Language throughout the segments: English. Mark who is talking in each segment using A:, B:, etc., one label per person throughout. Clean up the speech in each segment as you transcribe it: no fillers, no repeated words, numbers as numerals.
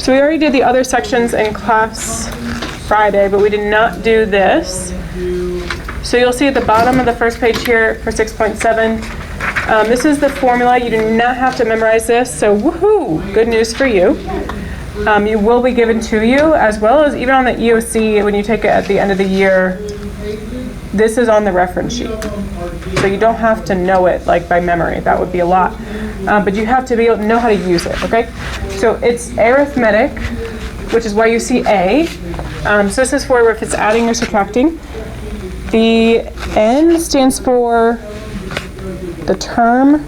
A: So we already did the other sections in class Friday, but we did not do this. So you'll see at the bottom of the first page here for 6.7, this is the formula. You do not have to memorize this, so woohoo, good news for you. You will be given to you, as well as even on the EOC, when you take it at the end of the year, this is on the reference sheet. So you don't have to know it like by memory. That would be a lot. But you have to be able to know how to use it, okay? So it's arithmetic, which is why you see A. So this is for if it's adding or subtracting. The N stands for the term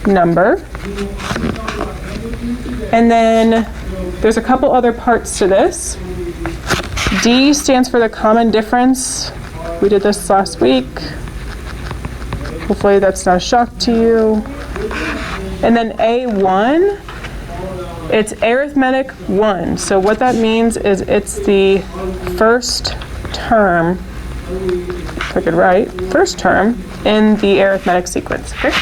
A: number. And then there's a couple other parts to this. D stands for the common difference. We did this last week. Hopefully that's not a shock to you. And then A1, it's arithmetic 1. So what that means is it's the first term, click it right, first term in the arithmetic sequence, okay?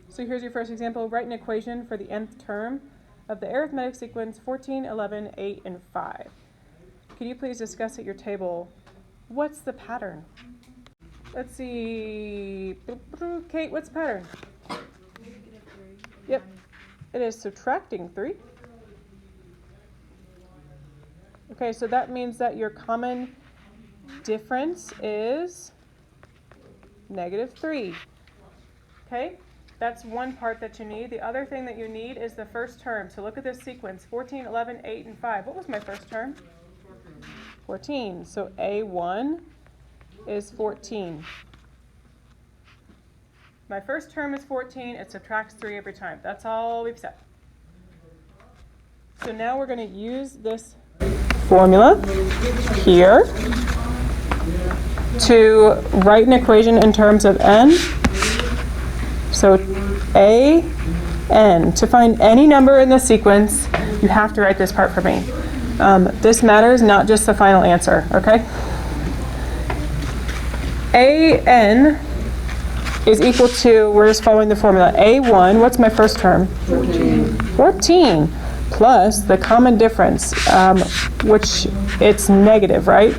A: So here's your first example. Write an equation for the nth term of the arithmetic sequence 14, 11, 8, and 5. Can you please discuss at your table what's the pattern? Let's see. Kate, what's the pattern? Yep, it is subtracting 3. Okay, so that means that your common difference is -3. Okay, that's one part that you need. The other thing that you need is the first term. So look at this sequence, 14, 11, 8, and 5. What was my first term? 14. So A1 is 14. My first term is 14. It subtracts 3 every time. That's all we've said. So now we're going to use this formula here to write an equation in terms of n. So a n. To find any number in the sequence, you have to write this part for me. This matters, not just the final answer, okay? A-N is equal to, we're just following the formula, A1, what's my first term? 14 plus the common difference, which it's negative, right?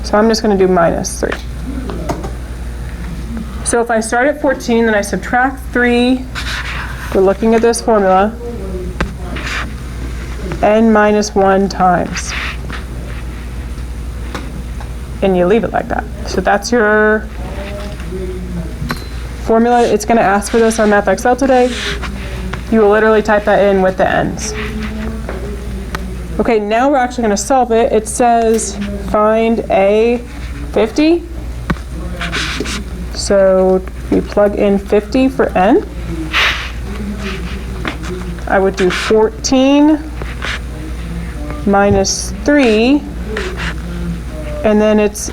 A: So I'm just going to do -3. So if I start at 14, then I subtract 3, we're looking at this formula, n minus 1 times. And you leave it like that. So that's your formula. It's going to ask for this on Math Excel today. You will literally type that in with the n's. Okay, now we're actually going to solve it. It says find A50. So we plug in 50 for n. I would do 14 minus 3, and then it's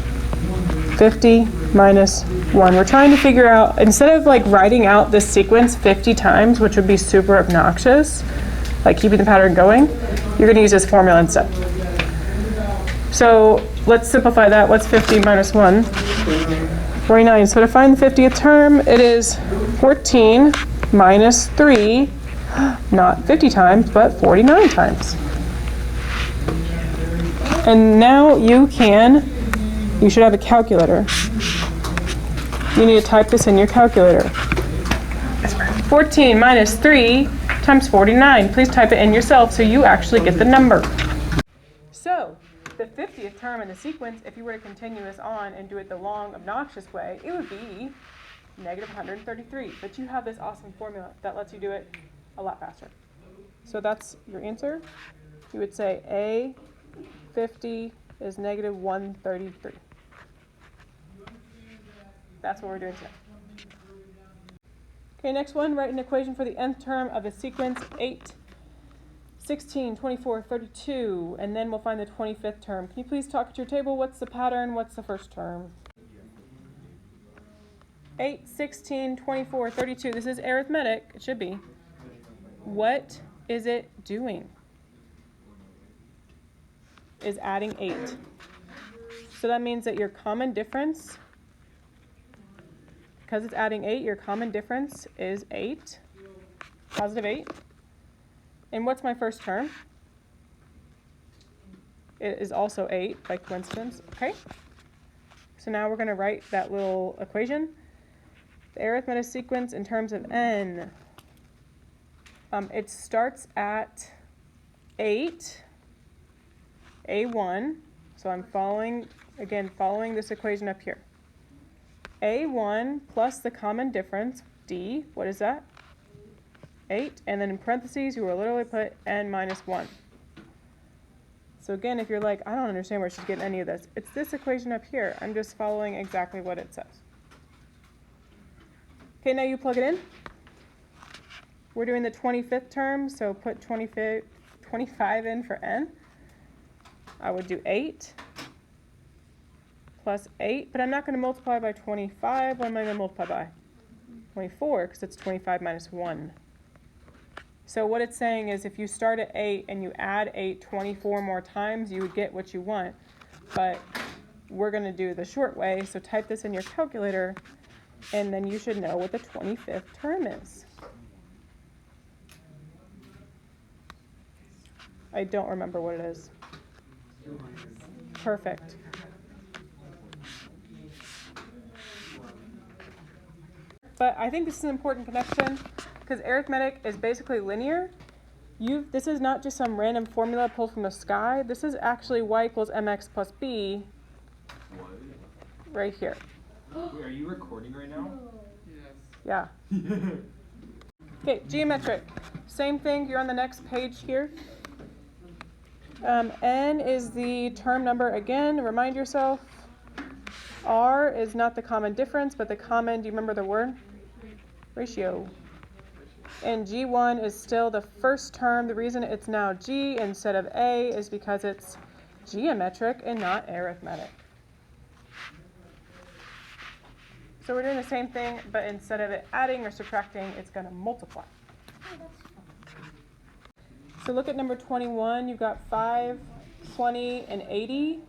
A: 50 minus 1. We're trying to figure out, instead of like writing out this sequence 50 times, which would be super obnoxious, like keeping the pattern going, you're going to use this formula instead. So let's simplify that. What's 50 minus 1? 49. So to find the 50th term, it is 14 minus 3, not 50 times, but 49 times. And now you should have a calculator. You need to type this in your calculator. 14 minus 3 times 49. Please type it in yourself so you actually get the number. So the 50th term in the sequence, if you were to continue this on and do it the long, obnoxious way, it would be -133. But you have this awesome formula that lets you do it a lot faster. So that's your answer. You would say A50 is -133. That's what we're doing today. Okay, next one, write an equation for the nth term of a sequence 8, 16, 24, 32, and then we'll find the 25th term. Can you please talk at your table? What's the pattern? What's the first term? 8, 16, 24, 32. This is arithmetic. It should be. What is it doing? Is adding 8. So that means that your common difference, because it's adding 8, your common difference is 8, positive 8. And what's my first term? It is also 8 by coincidence. Okay. So now we're going to write that little equation. The arithmetic sequence in terms of n. It starts at 8, a1. So I'm following this equation up here. a1 plus the common difference, d, what is that? 8. And then in parentheses, you will literally put n minus 1. So again, if you're like, I don't understand where she's getting any of this, it's this equation up here. I'm just following exactly what it says. Okay, now you plug it in. We're doing the 25th term, so put 25 in for n. I would do 8 plus 8, but I'm not going to multiply by 25. What am I going to multiply by? 24, because it's 25 minus 1. So what it's saying is if you start at 8 and you add 8 24 more times, you would get what you want. But we're going to do the short way, so type this in your calculator, and then you should know what the 25th term is. I don't remember what it is. Perfect. But I think this is an important connection because arithmetic is basically linear. This is not just some random formula pulled from the sky. This is actually y equals mx plus b right here.
B: Wait, are you recording right now?
A: Yes. Yeah. Okay, geometric. Same thing. You're on the next page here. N is the term number again. Remind yourself. R is not the common difference, but the common, do you remember the word? Ratio. And G1 is still the first term. The reason it's now G instead of A is because it's geometric and not arithmetic. So we're doing the same thing, but instead of it adding or subtracting, it's going to multiply. So look at number 21. You've got 5, 20, and 80.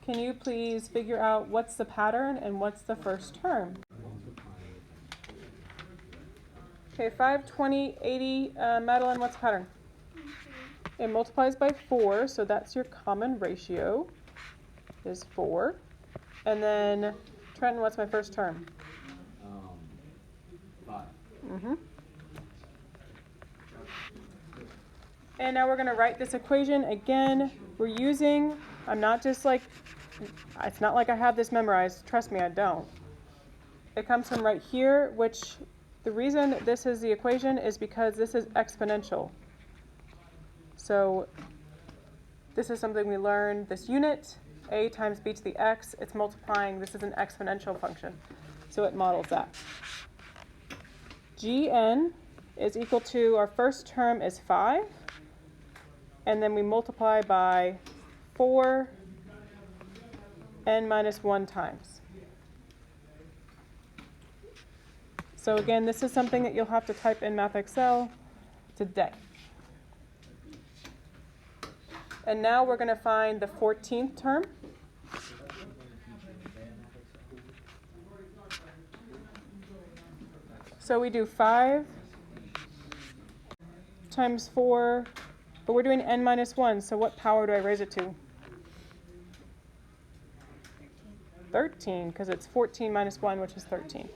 A: Can you please figure out what's the pattern and what's the first term? Okay, 5, 20, 80. Madeline, what's the pattern? It multiplies by 4, so that's your common ratio, is 4. And then, Trenton, what's my first term?
B: 5.
A: Mm-hmm. And now we're going to write this equation again. We're using, I'm not just like, it's not like I have this memorized. Trust me, I don't. It comes from right here, which the reason this is the equation is because this is exponential. So this is something we learned. This unit, a times b to the x, it's multiplying. This is an exponential function. So it models that. Gn is equal to, our first term is 5. And then we multiply by 4 n minus 1 times. So again, this is something that you'll have to type in Math Excel today. And now we're going to find the 14th term. So we do 5 times 4, but we're doing n minus 1, so what power do I raise it to? 13, because it's 14 minus 1, which is 13.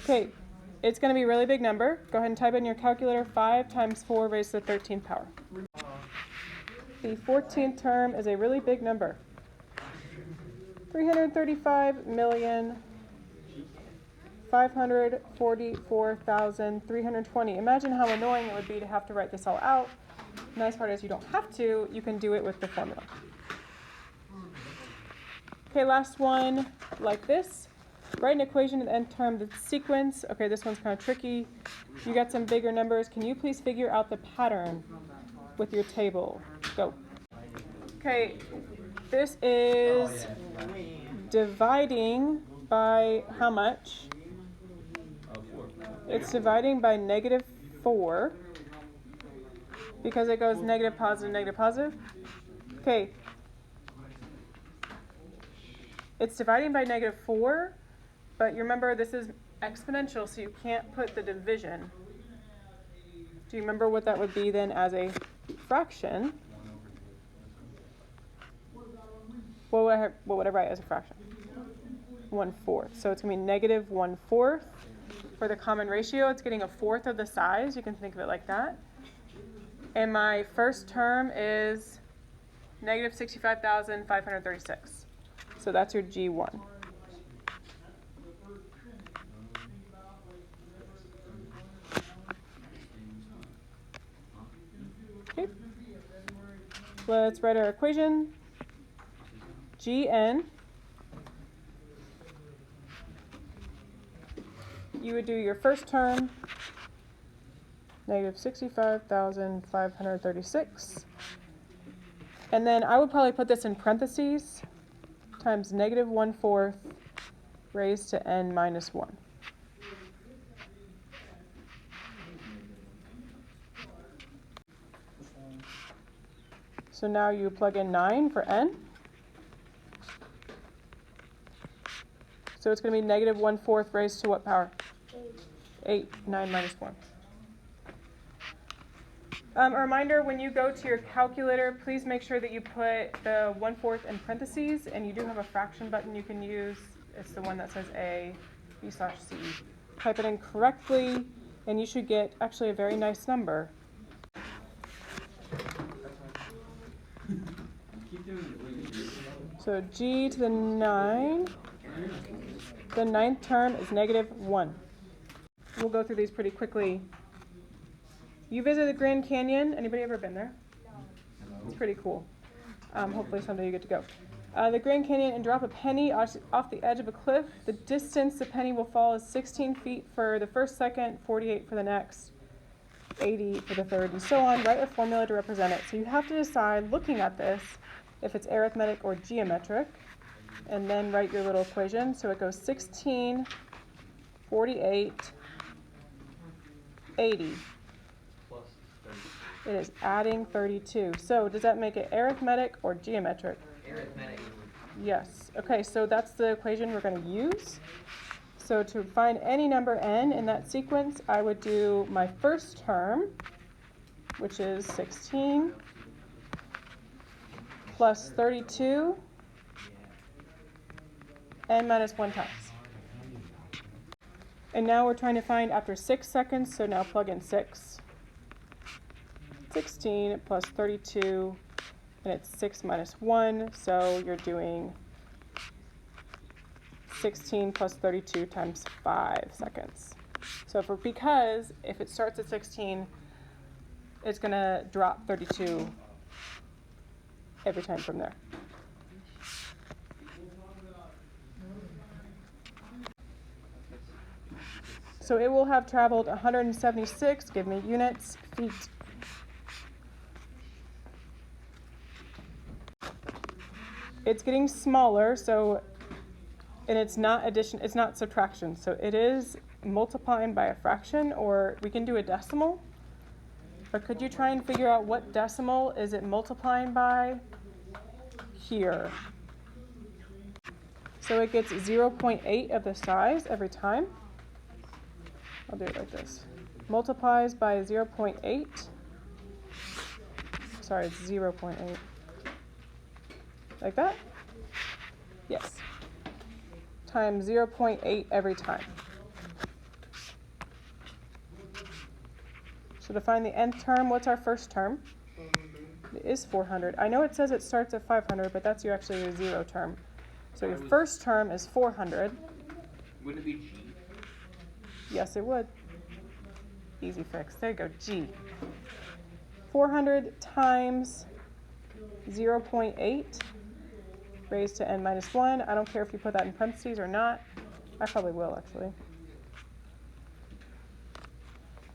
A: Okay, it's going to be a really big number. Go ahead and type in your calculator, 5 times 4 raised to the 13th power. The 14th term is a really big number. 335,544,320. Imagine how annoying it would be to have to write this all out. The nice part is you don't have to. You can do it with the formula. Okay, last one, like this. Write an equation at the end term, the sequence. Okay, this one's kind of tricky. You got some bigger numbers. Can you please figure out the pattern with your table? Go. Okay, this is dividing by how much? It's dividing by -4 because it goes negative, positive, negative, positive. Okay. It's dividing by -4, but you remember this is exponential, so you can't put the division. Do you remember what that would be then as a fraction? What would I write as a fraction? 1/4. So it's going to be negative 1/4. For the common ratio, it's getting a fourth of the size. You can think of it like that. And my first term is negative 65,536. So that's your G1. Okay. Let's write our equation. Gn. You would do your first term, negative 65,536. And then I would probably put this in parentheses, times negative 1/4 raised to n minus 1. So now you plug in 9 for n. So it's going to be negative 1/4 raised to what power? 8. 9 minus 1. A reminder, when you go to your calculator, please make sure that you put the 1/4 in parentheses, and you do have a fraction button you can use. It's the one that says A, B/C. Type it in correctly, and you should get actually a very nice number. So G to the 9, the ninth term is negative 1. We'll go through these pretty quickly. You visited the Grand Canyon. Anybody ever been there? No. It's pretty cool. Hopefully someday you get to go. The Grand Canyon and drop a penny off the edge of a cliff. The distance the penny will fall is 16 feet for the first second, 48 for the next, 80 for the third, and so on. Write a formula to represent it. So you have to decide, looking at this, if it's arithmetic or geometric, and then write your little equation. So it goes 16, 48, 80. It is adding 32. So does that make it arithmetic or geometric?
C: Arithmetic.
A: Yes. Okay, so that's the equation we're going to use. So to find any number n in that sequence, I would do my first term, which is 16, plus 32, n minus 1 times. And now we're trying to find after 6 seconds, so now plug in 6. 16 plus 32, and it's 6 minus 1, so you're doing 16 plus 32 times 5 seconds. So because if it starts at 16, it's going to drop 32 every time from there. So it will have traveled 176, give me units, feet. It's getting smaller, so, and it's not addition, it's not subtraction. So it is multiplying by a fraction, or we can do a decimal. But could you try and figure out what decimal is it multiplying by? Here. So it gets 0.8 of the size every time. I'll do it like this. Multiplies by 0.8. Sorry, it's 0.8. Like that? Yes. Times 0.8 every time. So to find the nth term, what's our first term? 400. It is 400. I know it says it starts at 500, but that's actually your 0 term. So your first term is 400.
C: Wouldn't it be G?
A: Yes, it would. Easy fix. There you go, G. 400 times 0.8 raised to n minus 1. I don't care if you put that in parentheses or not. I probably will, actually.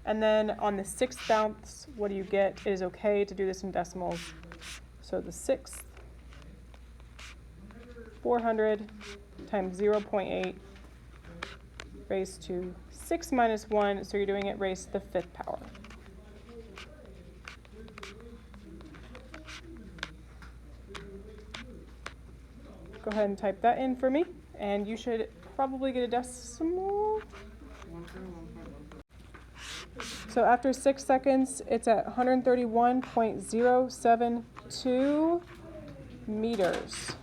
A: And then on the 6th bounce, what do you get? It is okay to do this in decimals. So the 6th, 400 times 0.8 raised to 6 minus 1, so you're doing it raised to the 5th power. Go ahead and type that in for me, and you should probably get a decimal. So So after 6 seconds, it's at 131.072 meters.